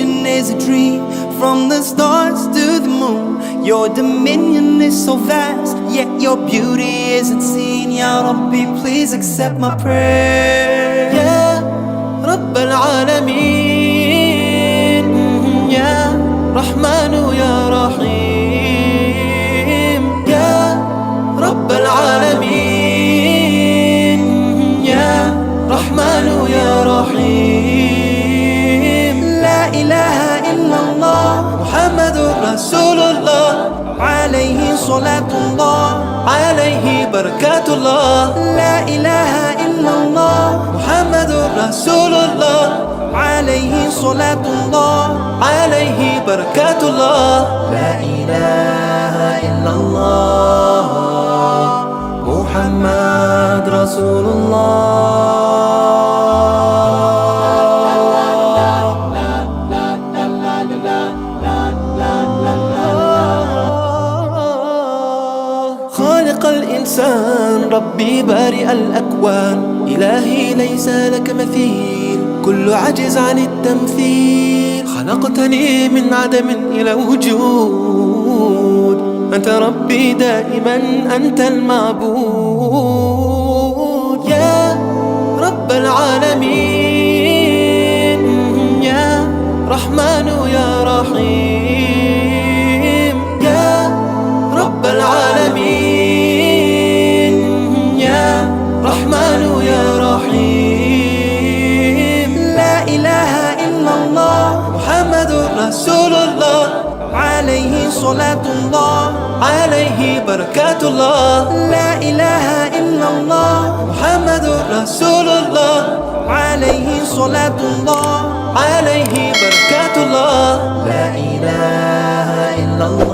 creation is a dream. From the stars to the moon, your dominion is so vast, yet your beauty isn't seen. Ya Rabbi, please accept my prayer. Ya Rabb al-Alamin, Ya Rahmanu Ya Rahim, Ya Rabb al-Alamin, Ya Rahmanu Ya Rahim. La ilaha illallah Muhammadur Rasulullah, alayhi salatullah, alayhi barakatullah. la ilaha illallah Muhammadur Rasulullah, alayhi salatullah, alayhi barakatullah. la ilaha illallah Muhammad Rasulullah. خالق الإنسان ربي بارئ الأكوان، إلهي ليس لك مثيل، كل عجز عن التمثيل. خلقتني من عدم إلى وجود، أنت ربي دائما أنت المعبود. يا رب العالمين، يا رحمن يا رحيم، يا رب العالمين، يا رحمن يا رحيم. لا إله إلا الله محمد رسول الله، عليه صلاة الله، عليه بركات الله. لا إله إلا الله محمد رسول الله، عليه صلاة الله، عليه بركات الله. لا إله إلا الله